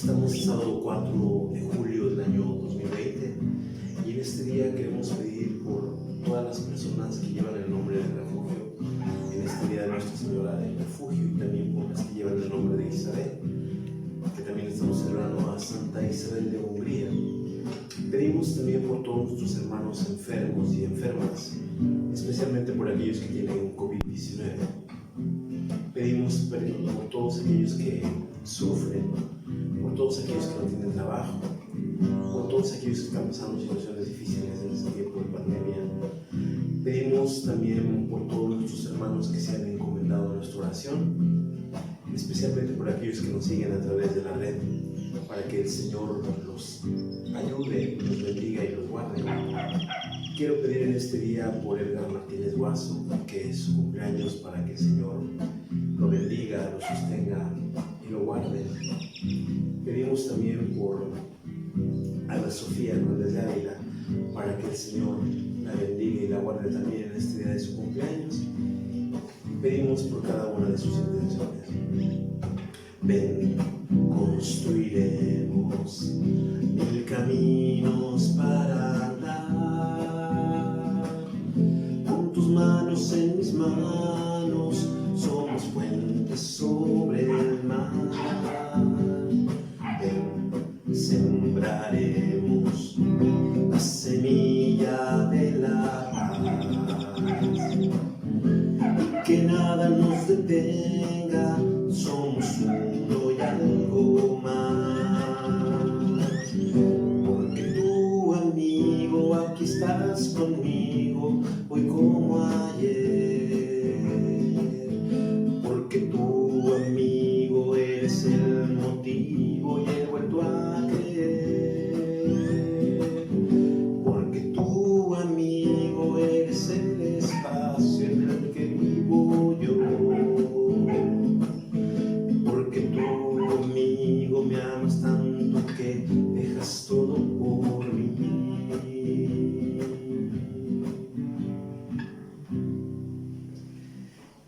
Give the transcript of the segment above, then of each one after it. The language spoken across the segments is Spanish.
Estamos el sábado 4 de julio del año 2020 y en este día queremos pedir por todas las personas que llevan el nombre del refugio, en este día de Nuestra Señora del Refugio, y también por las que llevan el nombre de Isabel, que también estamos celebrando a Santa Isabel de Hungría. Pedimos también por todos nuestros hermanos enfermos y enfermas, especialmente por aquellos que tienen COVID-19. Pedimos perdón por todos aquellos que sufren, por todos aquellos que no tienen trabajo, por todos aquellos que están pasando situaciones difíciles en este tiempo de pandemia. Pedimos también por todos nuestros hermanos que se han encomendado a nuestra oración, especialmente por aquellos que nos siguen a través de la red, para que el Señor los ayude, los bendiga y los guarde. Quiero pedir en este día por Edgar Martínez Guaso, que es su cumpleaños, para que el Señor lo bendiga, lo sostenga y lo guarde. Pedimos también por Ana Sofía Hernández de Ávila, para que el Señor la bendiga y la guarde también en este día de su cumpleaños. Pedimos por cada una de sus intenciones. Ven, construiremos 1000 caminos para andar. Con tus manos en mis manos, somos puentes sobre el mar. Ven, sembraremos la semilla de la paz. Que nada nos detenga, somos uno y algo más. Porque tú, amigo, aquí estás conmigo, hoy como ayer. Porque tú, amigo, eres el motivo y he vuelto a creer. Porque tú, amigo, eres el espacio en el que vivo yo. Porque tú, amigo, me amas tanto que dejas todo por mí.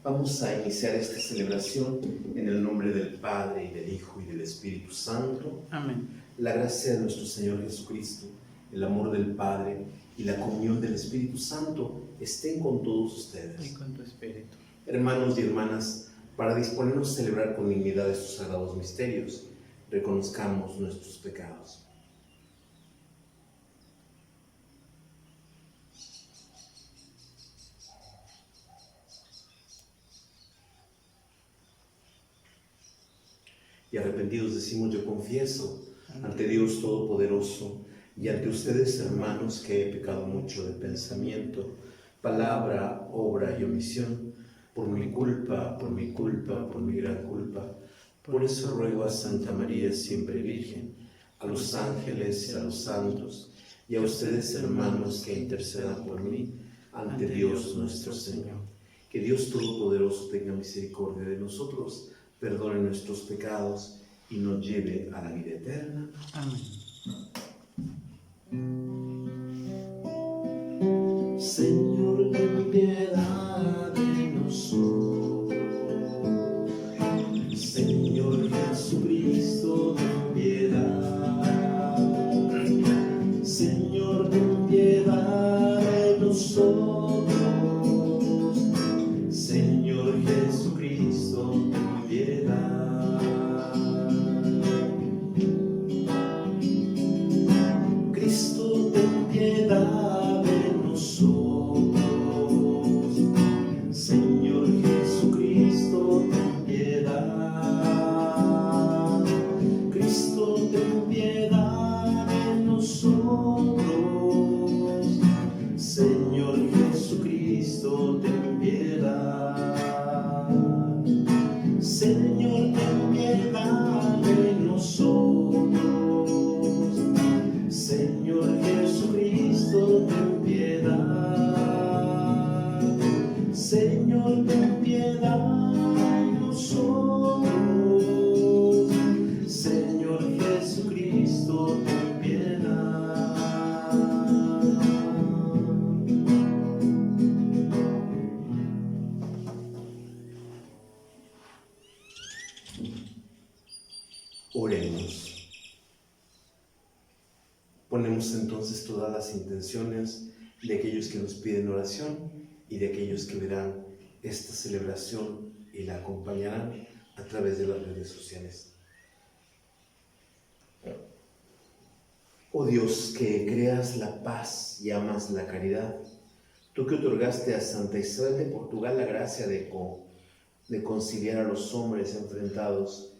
Vamos a iniciar esta celebración en el nombre del Padre, y del Hijo, y del Espíritu Santo. Amén. La gracia de nuestro Señor Jesucristo, el amor del Padre y la comunión del Espíritu Santo estén con todos ustedes. Y con tu espíritu. Hermanos y hermanas, para disponernos a celebrar con dignidad estos sagrados misterios, reconozcamos nuestros pecados. Y arrepentidos decimos: yo confieso ante Dios Todopoderoso y ante ustedes, hermanos, que he pecado mucho de pensamiento, palabra, obra y omisión, por mi culpa, por mi gran culpa. Por eso ruego a Santa María, siempre Virgen, a los ángeles y a los santos, y a ustedes, hermanos, que intercedan por mí ante Dios nuestro Señor. Que Dios Todopoderoso tenga misericordia de nosotros, perdone nuestros pecados y nos lleve a la vida eterna. Amén. Señor, ten piedad de nosotros. Señor Jesucristo, ten piedad. Señor, ten piedad de nosotros. Señor Jesucristo, ten piedad. Cristo, ten piedad de nosotros. Señor Jesucristo, ten piedad. Cristo, ten piedad de nosotros. Señor Jesucristo, ten piedad. Señor, ten piedad de nosotros. Señor Jesucristo, ten piedad. Señor, ten piedad de nosotros. Señor Jesucristo, ten piedad. Ponemos entonces todas las intenciones de aquellos que nos piden oración y de aquellos que verán esta celebración y la acompañarán a través de las redes sociales. Oh Dios, que creas la paz y amas la caridad, tú que otorgaste a Santa Isabel de Portugal la gracia de conciliar a los hombres enfrentados,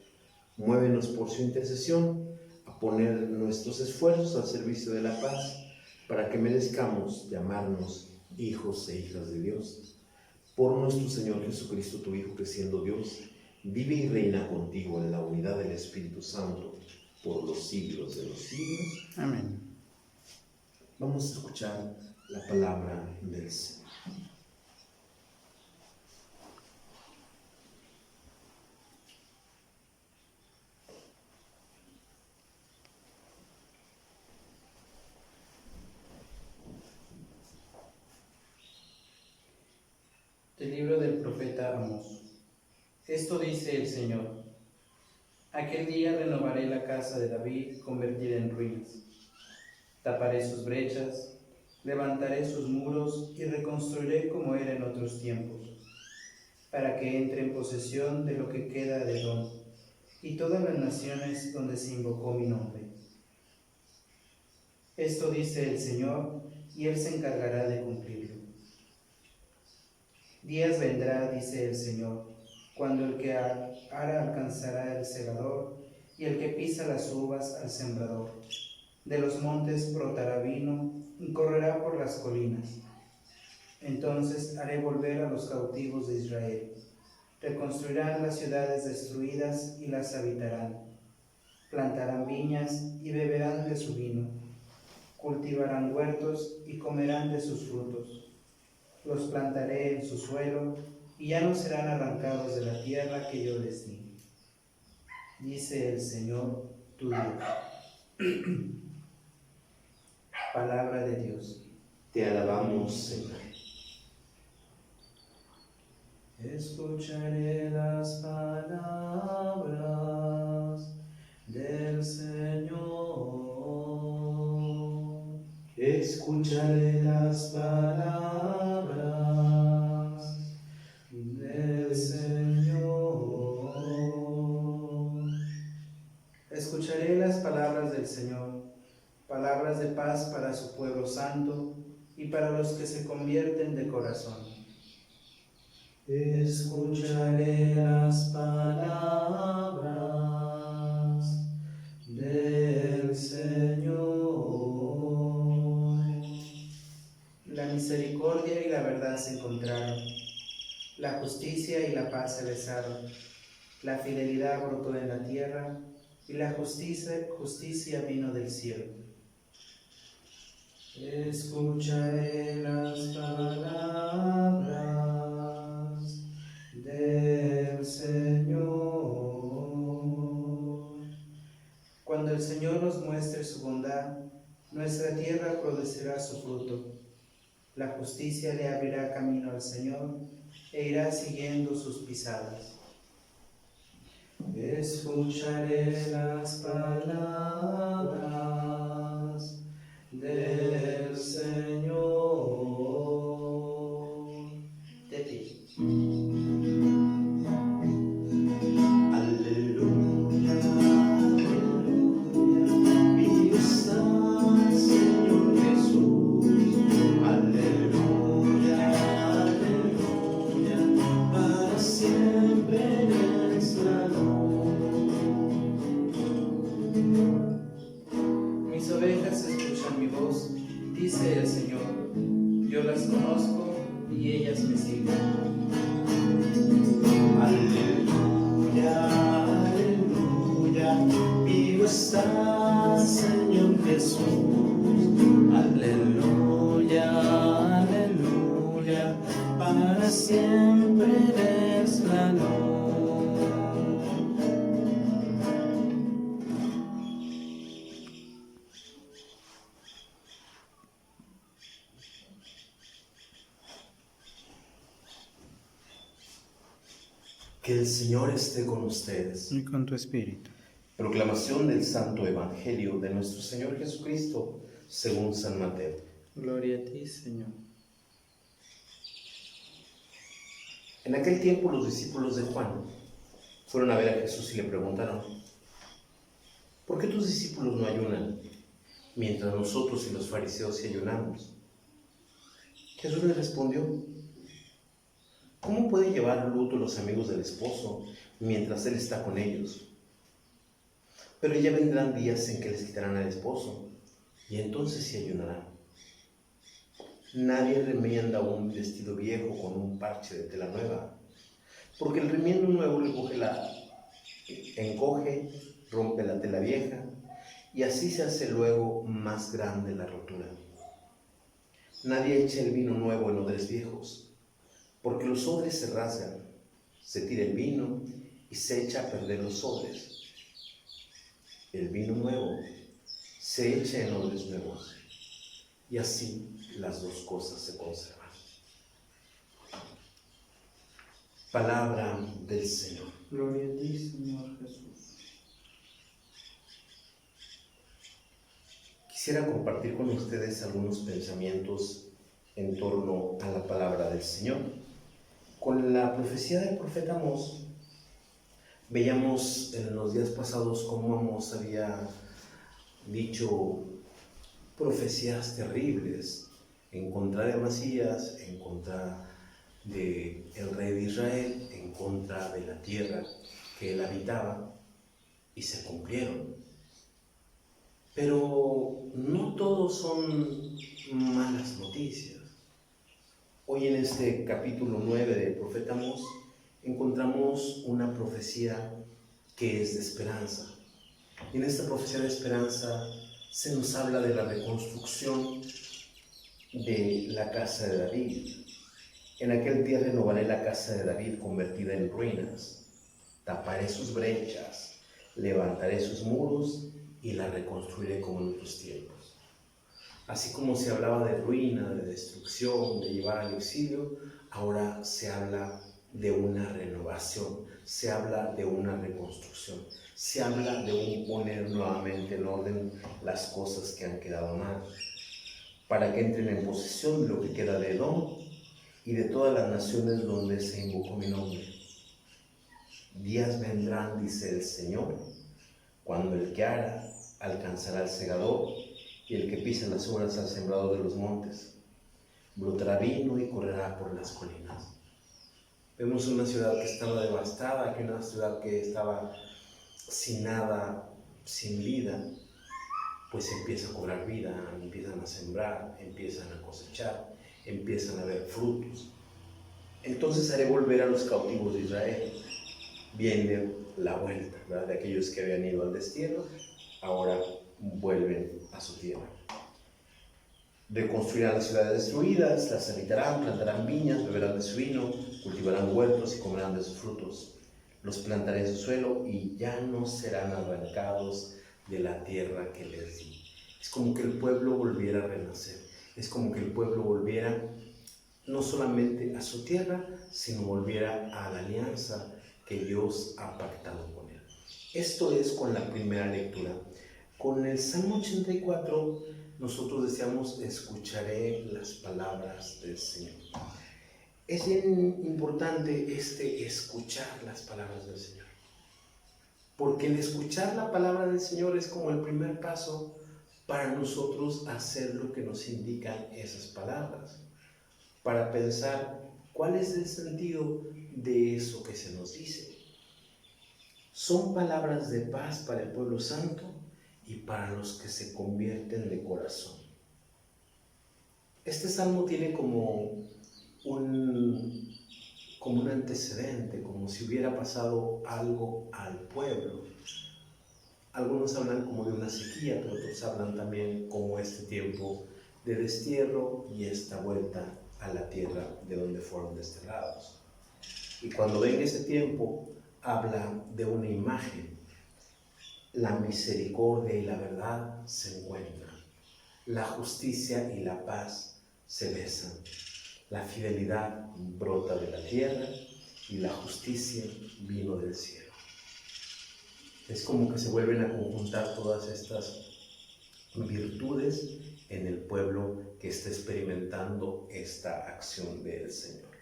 muévenos por su intercesión a poner nuestros esfuerzos al servicio de la paz, para que merezcamos llamarnos hijos e hijas de Dios. Por nuestro Señor Jesucristo, tu Hijo, que siendo Dios, vive y reina contigo en la unidad del Espíritu Santo, por los siglos de los siglos. Amén. Vamos a escuchar la palabra del Señor. Del libro del profeta Amós. Esto dice el Señor: aquel día renovaré la casa de David convertida en ruinas. Taparé sus brechas, levantaré sus muros y reconstruiré como era en otros tiempos, para que entre en posesión de lo que queda de Edom y todas las naciones donde se invocó mi nombre. Esto dice el Señor, y Él se encargará de cumplirlo. Días vendrá, dice el Señor, cuando el que ara alcanzará el segador y el que pisa las uvas al sembrador. De los montes brotará vino y correrá por las colinas. Entonces haré volver a los cautivos de Israel. Reconstruirán las ciudades destruidas y las habitarán. Plantarán viñas y beberán de su vino. Cultivarán huertos y comerán de sus frutos. Los plantaré en su suelo y ya no serán arrancados de la tierra que yo les di. Dice el Señor, tu Dios. Palabra de Dios. Te alabamos, Señor. Escucharé las palabras del Señor. Escucharé las palabras del Señor. Escucharé las palabras del Señor, palabras de paz para su pueblo santo y para los que se convierten de corazón. Escucharé las palabras del Señor. La misericordia y la verdad se encontraron, la justicia y la paz se besaron, la fidelidad brotó en la tierra y la justicia vino del cielo. Escucharé las palabras del Señor. Cuando el Señor nos muestre su bondad, nuestra tierra producirá su fruto. La justicia le abrirá camino al Señor e irá siguiendo sus pisadas. Escucharé las palabras del Señor. De ti. Aleluya, aleluya, vivo está, Señor Jesús. Aleluya, aleluya, para siempre eres la luz. Mis ovejas escuchan mi voz, dice el Señor. Yo las conozco y ellas me siguen. Aleluya, aleluya, vivo está, Señor Jesús. Aleluya, aleluya, para siempre eres la luz. Que el Señor esté con ustedes. Y con tu espíritu. Proclamación del Santo Evangelio de nuestro Señor Jesucristo según San Mateo. Gloria a ti, Señor. En aquel tiempo los discípulos de Juan fueron a ver a Jesús y le preguntaron: ¿por qué tus discípulos no ayunan, mientras nosotros y los fariseos sí ayunamos? Jesús les respondió: ¿cómo puede llevar luto los amigos del esposo mientras él está con ellos? Pero ya vendrán días en que les quitarán al esposo, y entonces sí ayunarán. Nadie remienda un vestido viejo con un parche de tela nueva, porque el remiendo nuevo encoge, rompe la tela vieja, y así se hace luego más grande la rotura. Nadie echa el vino nuevo en odres viejos, porque los odres se rasgan, se tira el vino y se echa a perder los odres. El vino nuevo se echa en odres nuevos, y así las dos cosas se conservan. Palabra del Señor. Gloria a ti, Señor Jesús. Quisiera compartir con ustedes algunos pensamientos en torno a la palabra del Señor. Con la profecía del profeta Amós, veíamos en los días pasados cómo Amós había dicho profecías terribles en contra de Mesías, en contra del rey de Israel, en contra de la tierra que él habitaba, y se cumplieron. Pero no todos son malas noticias. Hoy en este capítulo 9 del profeta Amós encontramos una profecía que es de esperanza. Y en esta profecía de esperanza se nos habla de la reconstrucción de la casa de David. En aquel día renovaré la casa de David convertida en ruinas, taparé sus brechas, levantaré sus muros y la reconstruiré como en otros tiempos. Así como se hablaba de ruina, de destrucción, de llevar al exilio, ahora se habla de una renovación, se habla de una reconstrucción, se habla de un poner nuevamente en orden las cosas que han quedado mal, para que entren en posesión de lo que queda de Edom y de todas las naciones donde se invocó mi nombre. Días vendrán, dice el Señor, cuando el que ara alcanzará al segador y el que pisa las uvas al sembrador de los montes. Brotará vino y correrá por las colinas. Vemos una ciudad que estaba devastada, que una ciudad que estaba sin nada, sin vida, pues empieza a cobrar vida, empiezan a sembrar, empiezan a cosechar, empiezan a ver frutos. Entonces haré volver a los cautivos de Israel. Viene la vuelta, ¿verdad? De aquellos que habían ido al destierro, ahora vuelven a su tierra. Reconstruirán las ciudades destruidas, las habitarán, plantarán viñas, beberán de su vino, cultivarán huertos y comerán de sus frutos. Los plantaré en su suelo y ya no serán arrancados de la tierra que les di. Es como que el pueblo volviera a renacer, es como que el pueblo volviera no solamente a su tierra, sino volviera a la alianza que Dios ha pactado con él. Esto es con la primera lectura. Con el Salmo 84 nosotros decíamos: escucharé las palabras del Señor. Es bien importante escuchar las palabras del Señor, porque el escuchar la palabra del Señor es como el primer paso para nosotros hacer lo que nos indican esas palabras, para pensar cuál es el sentido de eso que se nos dice. Son palabras de paz para el pueblo santo y para los que se convierten de corazón. Este salmo tiene como un antecedente, como si hubiera pasado algo al pueblo. Algunos hablan como de una sequía, pero otros hablan también como este tiempo de destierro y esta vuelta a la tierra de donde fueron desterrados. Y cuando venga ese tiempo, habla de una imagen. La misericordia y la verdad se encuentran. La justicia y la paz se besan. La fidelidad brota de la tierra y la justicia vino del cielo. Es como que se vuelven a conjuntar todas estas virtudes en el pueblo que está experimentando esta acción del Señor.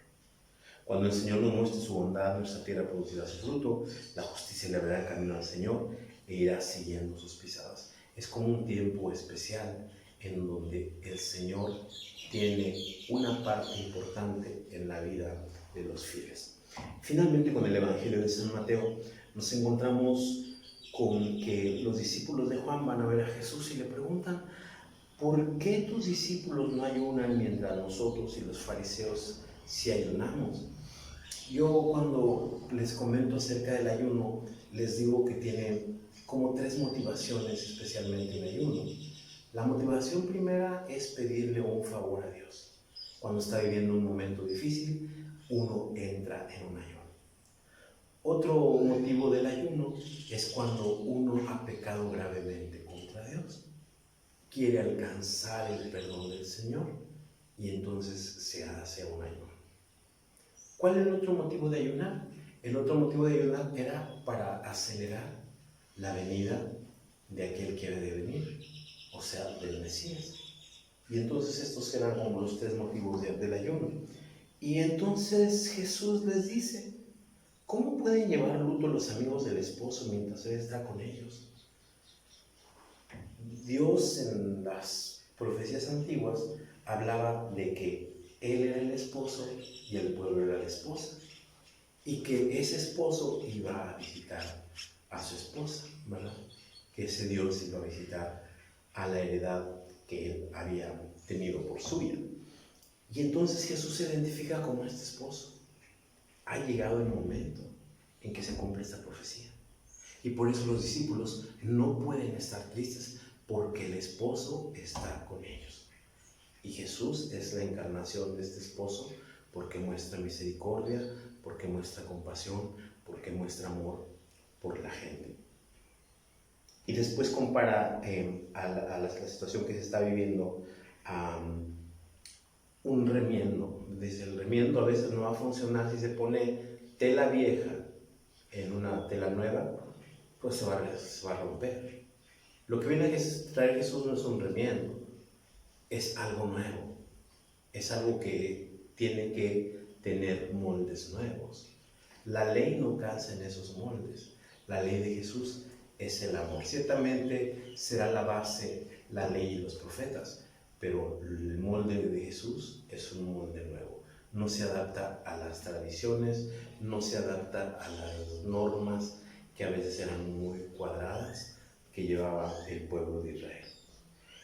Cuando el Señor nos muestre su bondad, nuestra tierra producirá su fruto, la justicia le abrirá el camino al Señor e irá siguiendo sus pisadas. Es como un tiempo especial en donde el Señor tiene una parte importante en la vida de los fieles. Finalmente, con el Evangelio de San Mateo, nos encontramos con que los discípulos de Juan van a ver a Jesús y le preguntan: ¿por qué tus discípulos no ayunan mientras nosotros y los fariseos sí ayunamos? Yo, cuando les comento acerca del ayuno, les digo que tiene como 3 motivaciones, especialmente en ayuno. La motivación primera es pedirle un favor a Dios. Cuando está viviendo un momento difícil, uno entra en un ayuno. Otro motivo del ayuno es cuando uno ha pecado gravemente contra Dios. Quiere alcanzar el perdón del Señor y entonces se hace un ayuno. ¿Cuál es el otro motivo de ayunar? El otro motivo de ayunar era para acelerar la venida de aquel que debe de venir, o sea, del Mesías. Y entonces estos eran como los 3 motivos del ayuno. Y entonces Jesús les dice: ¿cómo pueden llevar luto los amigos del esposo mientras él está con ellos? Dios, en las profecías antiguas, hablaba de que él era el esposo y el pueblo era la esposa, y que ese esposo iba a visitar a su esposa, ¿verdad? Que ese Dios iba a visitar a la heredad que él había tenido por suya. Y entonces Jesús se identifica como este esposo. Ha llegado el momento en que se cumple esta profecía. Y por eso los discípulos no pueden estar tristes, porque el esposo está con ellos. Y Jesús es la encarnación de este esposo, porque muestra misericordia, porque muestra compasión, porque muestra amor por la gente. Y después compara a la situación que se está viviendo a un remiendo. Dice: el remiendo a veces no va a funcionar si se pone tela vieja en una tela nueva, pues se va a romper. Lo que viene a traer Jesús no es un remiendo, es algo nuevo, es algo que tiene que tener moldes nuevos. La ley no calza en esos moldes. La ley de Jesús es el amor. Ciertamente será la base la ley y los profetas, pero el molde de Jesús es un molde nuevo. No se adapta a las tradiciones, no se adapta a las normas que a veces eran muy cuadradas que llevaba el pueblo de Israel.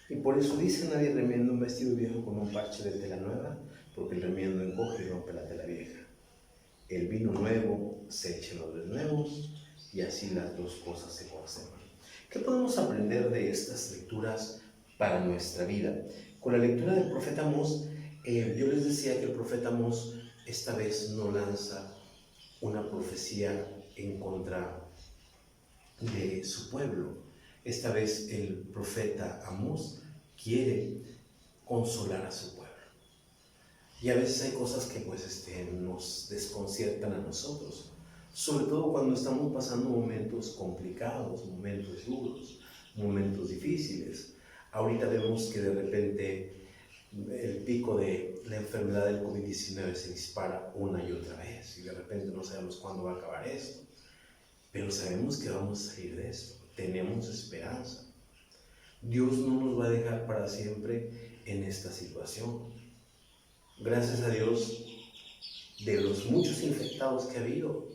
Y por eso dice: nadie remienda un vestido viejo con un parche de tela nueva, porque el remiendo encoge y rompe la tela vieja. El vino nuevo se echa en los nuevos, y así las 2 cosas se conservan. ¿Qué podemos aprender de estas lecturas para nuestra vida? Con la lectura del profeta Amós, yo les decía que el profeta Amós esta vez no lanza una profecía en contra de su pueblo. Esta vez el profeta Amós quiere consolar a su pueblo. Y a veces hay cosas que nos desconciertan a nosotros, sobre todo cuando estamos pasando momentos complicados, momentos duros, momentos difíciles. Ahorita vemos que de repente el pico de la enfermedad del COVID-19 se dispara una y otra vez, y de repente no sabemos cuándo va a acabar esto, pero sabemos que vamos a salir de esto, tenemos esperanza. Dios no nos va a dejar para siempre en esta situación. Gracias a Dios, de los muchos infectados que ha habido,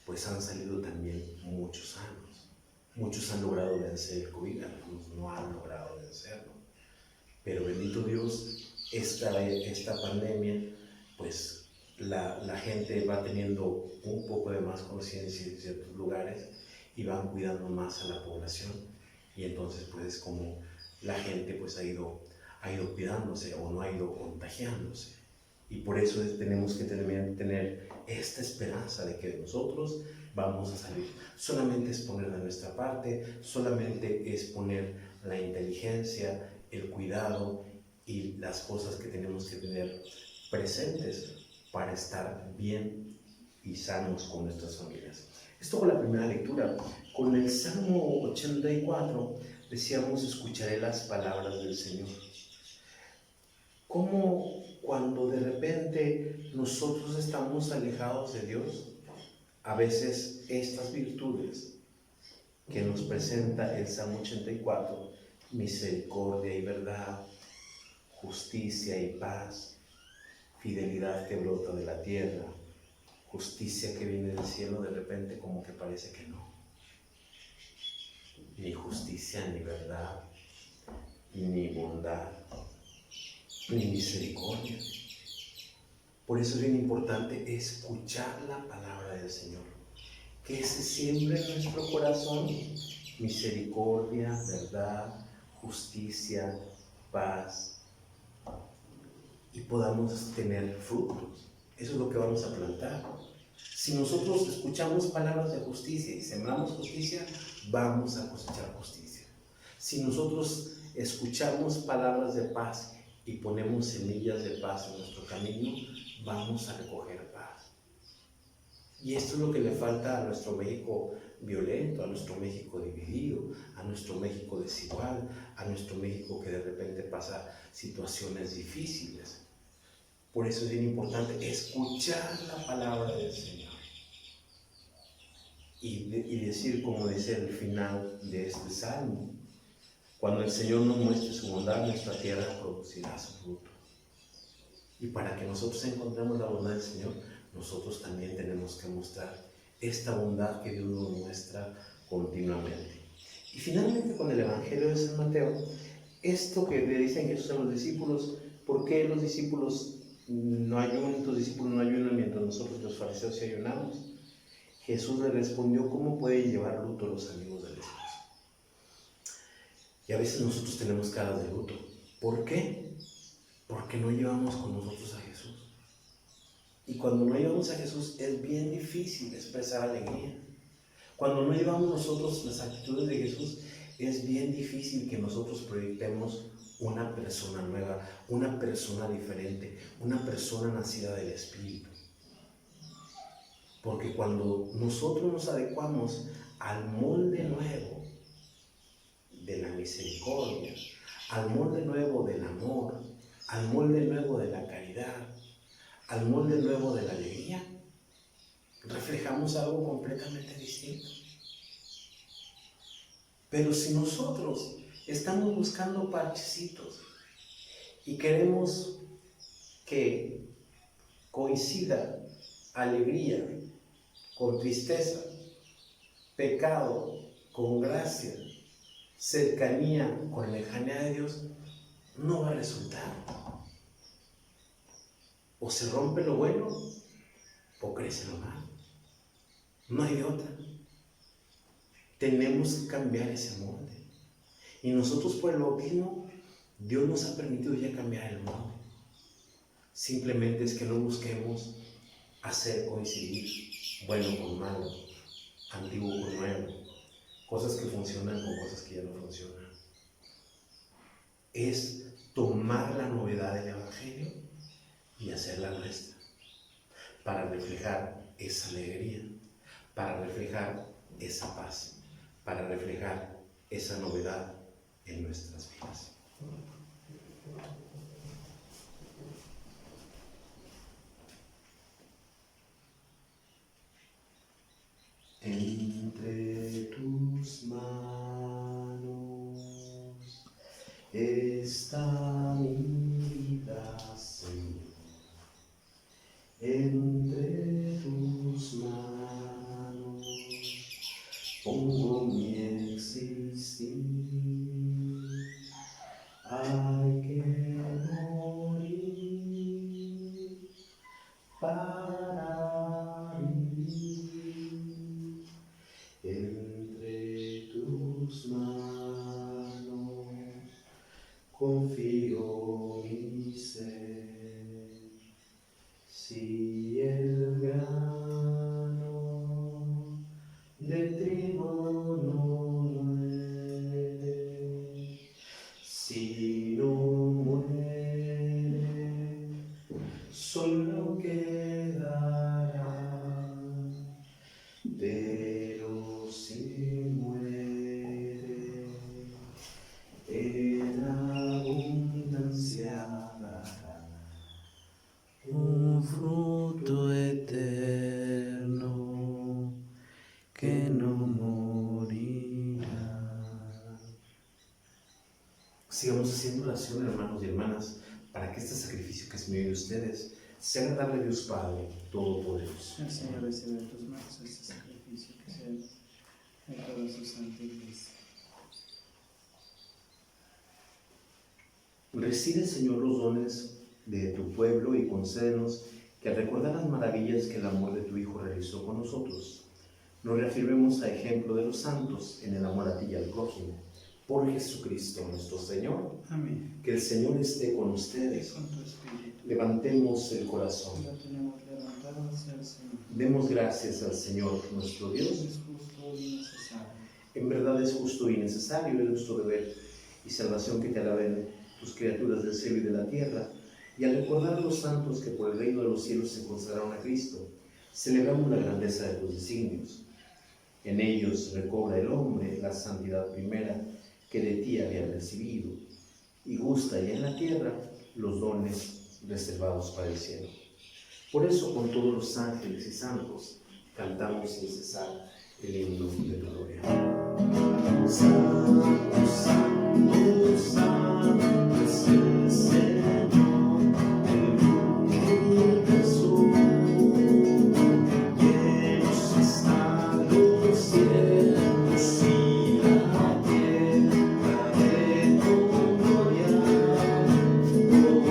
pues han salido también muchos sanos. Muchos han logrado vencer el COVID, algunos no han logrado vencerlo. Pero bendito Dios, esta pandemia, pues la gente va teniendo un poco de más conciencia en ciertos lugares y van cuidando más a la población. Y entonces pues como la gente pues ha ido cuidándose o no ha ido contagiándose. Y por eso tenemos que tener esta esperanza de que nosotros vamos a salir. Solamente es poner de nuestra parte, solamente es poner la inteligencia, el cuidado y las cosas que tenemos que tener presentes para estar bien y sanos con nuestras familias. Esto con la primera lectura. Con el Salmo 84 decíamos: escucharé las palabras del Señor. cómo cuando de repente nosotros estamos alejados de Dios, a veces estas virtudes que nos presenta el Salmo 84, misericordia y verdad, justicia y paz, fidelidad que brota de la tierra, justicia que viene del cielo, de repente como que parece que no. Ni justicia, ni verdad, ni bondad, ni misericordia. Por eso es bien importante escuchar la palabra del Señor, que se siembre en nuestro corazón misericordia, verdad, justicia, paz, y podamos tener frutos. Eso es lo que vamos a plantar. Si nosotros escuchamos palabras de justicia y sembramos justicia, vamos a cosechar justicia. Si nosotros escuchamos palabras de paz y ponemos semillas de paz en nuestro camino, vamos a recoger paz. Y esto es lo que le falta a nuestro México violento, a nuestro México dividido, a nuestro México desigual, a nuestro México que de repente pasa situaciones difíciles. Por eso es bien importante escuchar la palabra del Señor y decir, como dice el final de este salmo: cuando el Señor nos muestre su bondad, nuestra tierra producirá su fruto. Y para que nosotros encontremos la bondad del Señor, nosotros también tenemos que mostrar esta bondad que Dios nos muestra continuamente. Y finalmente, con el Evangelio de San Mateo, esto que le dicen Jesús a los discípulos: ¿por qué los discípulos no ayunan, tus discípulos no ayunan mientras nosotros los fariseos sí ayunamos? Jesús le respondió: ¿cómo pueden llevar luto los amigos del esposo? Y a veces nosotros tenemos caras de luto. ¿Por qué? Porque no llevamos con nosotros a Jesús. Y cuando no llevamos a Jesús es bien difícil expresar alegría. Cuando no llevamos nosotros las actitudes de Jesús, es bien difícil que nosotros proyectemos una persona nueva, una persona diferente, una persona nacida del Espíritu. Porque cuando nosotros nos adecuamos al molde nuevo de la misericordia, al molde nuevo del amor, al molde nuevo de la caridad, al molde nuevo de la alegría, reflejamos algo completamente distinto. Pero si nosotros estamos buscando parchecitos y queremos que coincida alegría con tristeza, pecado con gracia, cercanía con lejanía de Dios, no va a resultar. O se rompe lo bueno o crece lo malo. No hay de otra. Tenemos que cambiar ese molde. Y nosotros, por el bautismo, Dios nos ha permitido ya cambiar el molde. Simplemente es que no busquemos hacer coincidir bueno con malo, antiguo con nuevo, cosas que funcionan con cosas que ya no funcionan. Es tomar la novedad del Evangelio y hacerla nuestra, para reflejar esa alegría, para reflejar esa paz, para reflejar esa novedad en nuestras vidas. Entre tus manos está mi vida, Señor. Entre tus manos pongo mi existir. Hay que morir para vivir. Entre tus manos confío mi ser. Si el grano de trigo no muere, si no muere, solo quedará. Pero si muere, en abundancia dará. fruto eterno que no morirá. Sigamos haciendo oración, hermanos y hermanas, para que este sacrificio que es mío de ustedes sea agradable a Dios Padre Todopoderoso. El Señor recibe de tus manos este sacrificio que sea de toda su santa iglesia. Recibe, Señor, los dones de tu pueblo y concédenos que al recordar las maravillas que el amor de tu Hijo realizó con nosotros, nos reafirmemos a ejemplo de los santos en el amor a ti y al prójimo. Por Jesucristo nuestro Señor. Amén. Que el Señor esté con Y ustedes. con tu espíritu. Levantemos el corazón. Lo tenemos levantado hacia el Señor. Demos gracias al Señor nuestro Dios. Es justo y necesario. En verdad es justo y necesario, es nuestro deber y salvación que te alaben tus criaturas del cielo y de la tierra. Y al recordar a los santos que por el reino de los cielos se consagraron a Cristo, celebramos la grandeza de tus designios. En ellos recobra el hombre la santidad primera que de ti había recibido, y gusta ya en la tierra los dones reservados para el cielo. Por eso, con todos los ángeles y santos, cantamos sin cesar el himno de tu gloria. Santo, santo, santo es el Señor, el universo. Llenos están los cielos y la tierra de tu gloria.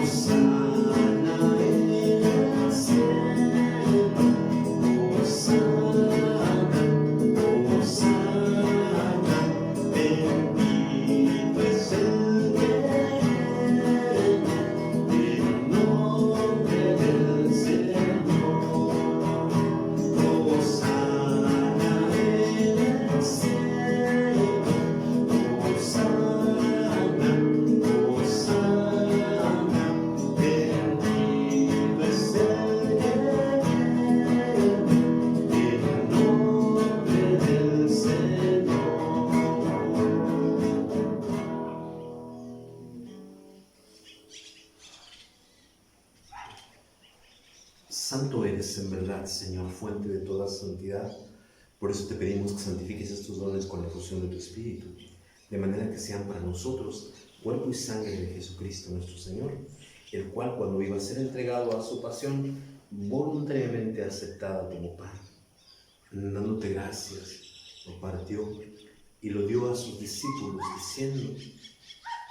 Hosana en el cielo, Hosana, Hosana, bendito es el que viene en nombre del Señor. Hosana en el cielo, Hosana, Hosana, bendito es el que viene en nombre del Señor. Santo eres en verdad, Señor, fuente de toda santidad. Por eso te pedimos que santifiques estos dones con la efusión de tu Espíritu, de manera que sean para nosotros cuerpo y sangre de Jesucristo nuestro Señor, el cual, cuando iba a ser entregado a su pasión, voluntariamente aceptada como pan. Dándote gracias, lo partió y lo dio a sus discípulos, diciendo: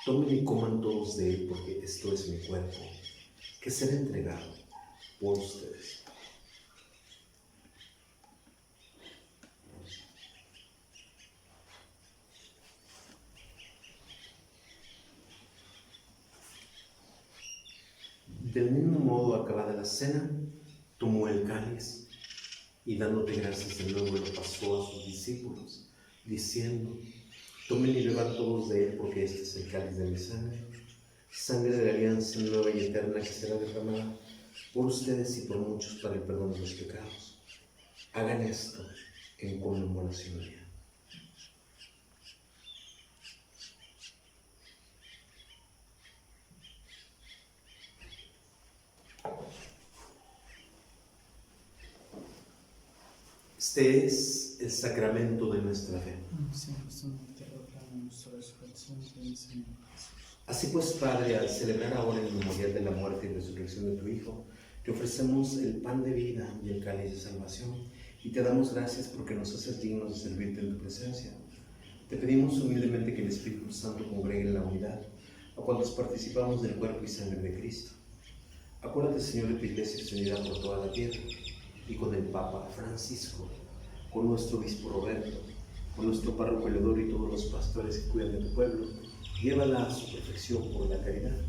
tomen y coman todos de él, porque esto es mi cuerpo, que será entregado por ustedes. Del mismo modo, acabada la cena, tomó el cáliz y dándote gracias de nuevo lo pasó a sus discípulos, diciendo: tomen y beban todos de él, porque este es el cáliz de mi sangre, sangre de la alianza nueva y eterna que será derramada por ustedes y por muchos para el perdón de los pecados. Hagan esto en conmemoración mía. Este es el sacramento de nuestra fe. Así pues, Padre, al celebrar ahora el memorial de la muerte y resurrección de tu Hijo, te ofrecemos el pan de vida y el cáliz de salvación, y te damos gracias porque nos haces dignos de servirte en tu presencia. Te pedimos humildemente que el Espíritu Santo congregue en la unidad a cuantos participamos del cuerpo y sangre de Cristo. Acuérdate, Señor, de tu Iglesia extendida por toda la tierra, y con el Papa Francisco, con nuestro obispo Roberto, con nuestro párroco Eleodoro y todos los pastores que cuidan de tu pueblo, llévala a su perfección por la caridad.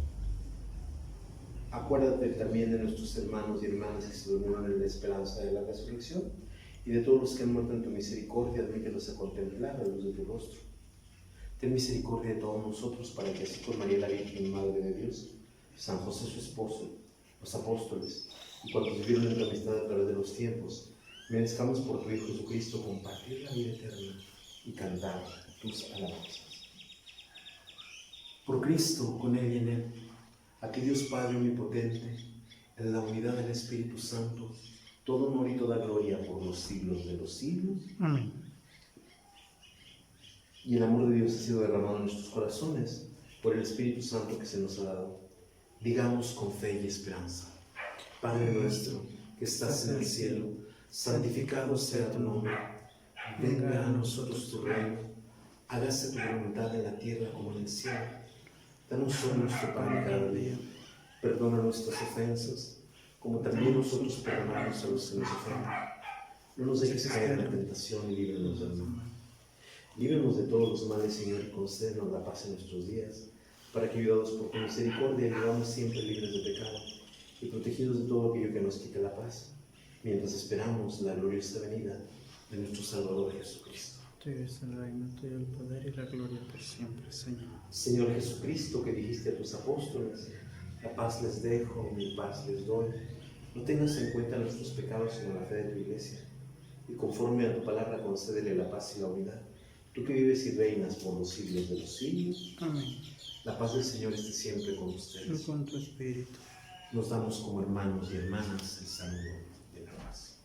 Acuérdate también de nuestros hermanos y hermanas que se durmieron en la esperanza de la resurrección, y de todos los que han muerto en tu misericordia, admítelos a contemplar la luz de tu rostro. Ten misericordia de todos nosotros, para que así con María la Virgen, Madre de Dios, San José su esposo, los apóstoles y cuantos vivieron en tu amistad a través de los tiempos, merezcamos por tu Hijo Jesucristo compartir la vida eterna y cantar tus alabanzas. Por Cristo, con Él y en Él, a ti Dios Padre omnipotente, en la unidad del Espíritu Santo, todo honor y toda gloria por los siglos de los siglos. Amén. Y el amor de Dios ha sido derramado en nuestros corazones por el Espíritu Santo que se nos ha dado. Digamos con fe y esperanza: Padre nuestro que estás en el cielo, santificado sea tu nombre. Venga a nosotros tu reino. Hágase tu voluntad en la tierra como en el cielo. Danos hoy nuestro pan de cada día. Perdona nuestras ofensas, como también nosotros perdonamos a los que nos ofenden. No nos dejes caer en la tentación y líbranos del mal. Líbranos de todos los males, Señor, y concédenos la paz en nuestros días, para que, ayudados por tu misericordia, vivamos siempre libres de pecado y protegidos de todo aquello que nos quite la paz, mientras esperamos la gloriosa venida de nuestro Salvador Jesucristo. Tuyo es el reino, tuyo el poder y la gloria por siempre, Señor. Señor Jesucristo, que dijiste a tus apóstoles: la paz les dejo, mi paz les doy. No tengas en cuenta nuestros pecados, sino la fe de tu Iglesia, y conforme a tu palabra concédele la paz y la unidad. Tú que vives y reinas por los siglos de los siglos. Amén. La paz del Señor esté siempre con Y ustedes. con tu espíritu. Nos damos como hermanos y hermanas el saludo de la paz.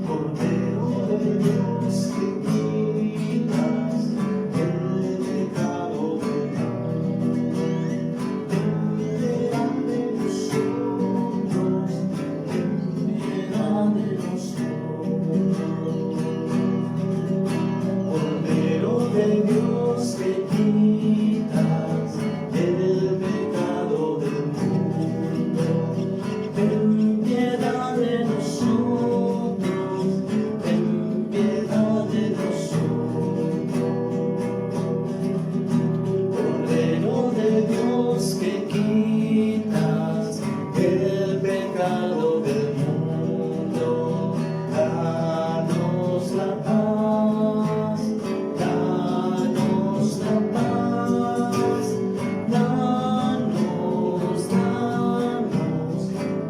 Cordero de Dios, que quitas el pecado del mundo, ten piedad de nosotros, ten piedad de nosotros. Cordero de Dios, que quitas el pecado del mundo, ten piedad de nosotros, ten piedad de nosotros. Cordero de Dios, que quitas el pecado del mundo, danos la paz, danos la paz, danos, danos,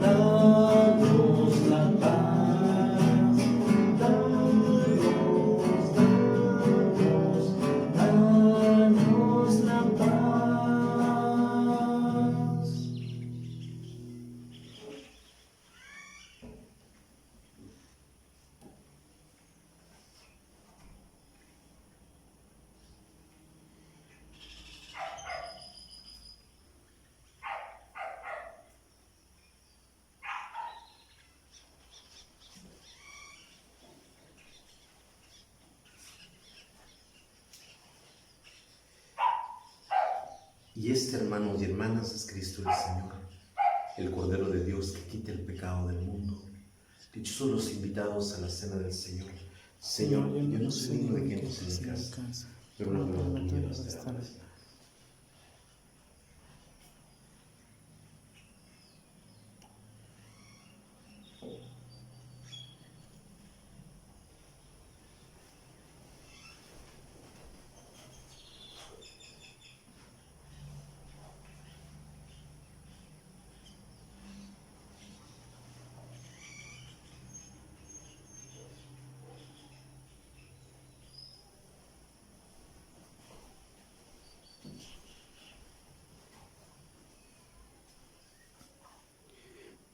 danos la paz, danos, danos la paz. Y este, hermanos y hermanas, es Cristo el Señor, el Cordero de Dios que quita el pecado del mundo. Dichosos los invitados a la cena del Señor. Señor, yo no soy digno de que entres en mi casa, pero una palabra tuya bastará.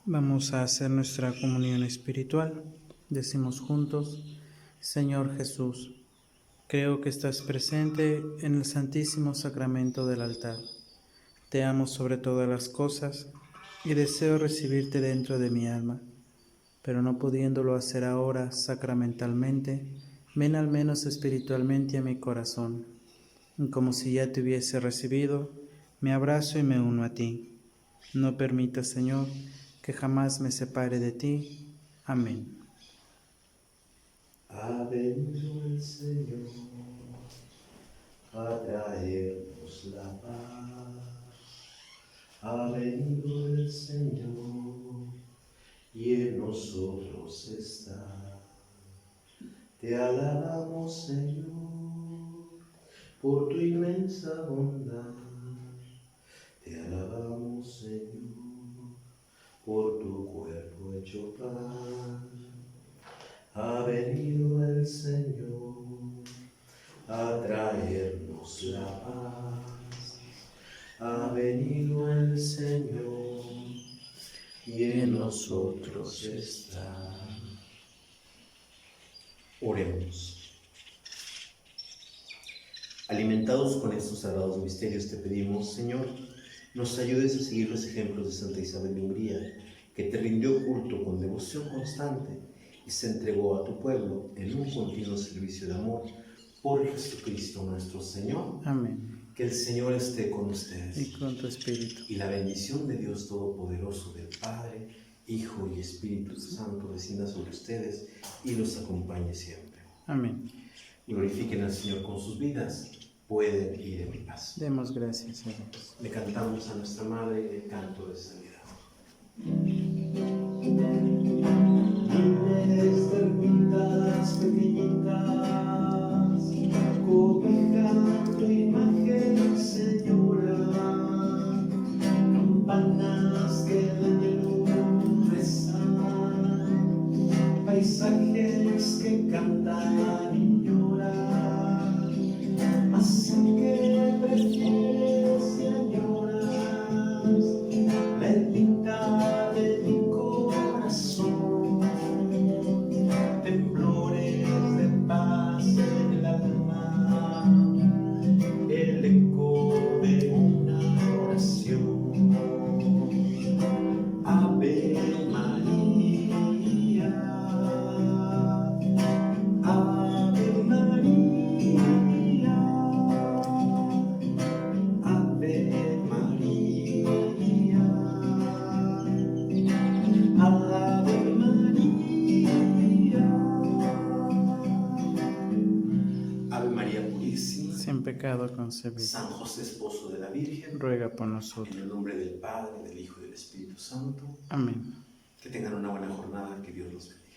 Vamos a hacer nuestra comunión espiritual. Decimos juntos: Señor Jesús, creo que estás presente en el Santísimo Sacramento del altar. Te amo sobre todas las cosas y deseo recibirte dentro de mi alma, pero no pudiéndolo hacer ahora sacramentalmente, ven al menos espiritualmente a mi corazón. Y como si ya te hubiese recibido, me abrazo y me uno a ti. No permitas, Señor, que jamás me separe de ti. Amén. Ha venido el Señor a traernos la paz. Ha venido el Señor y en nosotros está. Te alabamos, Señor, por tu inmensa bondad. Te alabamos, Señor, por tu cuerpo hecho pan. Ha venido el Señor a traernos la nosotros está. Oremos. Alimentados con estos sagrados misterios, te pedimos, Señor, nos ayudes a seguir los ejemplos de Santa Isabel de Hungría, que te rindió culto con devoción constante y se entregó a tu pueblo en un continuo servicio de amor por Jesucristo nuestro Señor. Amén. Que el Señor esté con ustedes. Y con tu espíritu. Y la bendición de Dios Todopoderoso, del Padre, Hijo y Espíritu Santo descienda sobre ustedes y los acompañe siempre. Amén. Glorifiquen al Señor con sus vidas. Pueden ir en paz. Demos gracias a Dios. Le cantamos a nuestra Madre el canto de sanidad. Miles de ermitas pequeñitas, cobijando tu imagen, Señora, campanas que de luz rezan, paisajes que cantan y lloran, así que prefieres y añoras la eternidad de mi corazón, temblores de paz en el alma, el eco de una oración. Ave María, Ave María, Ave María, Ave María. Ave María Purísima, Sin pecado concebido. San José, esposo de la Virgen, Ruega por en nosotros. el nombre del Padre, del Hijo y del Espíritu Santo. Amén. Que tengan una buena jornada, que Dios los bendiga.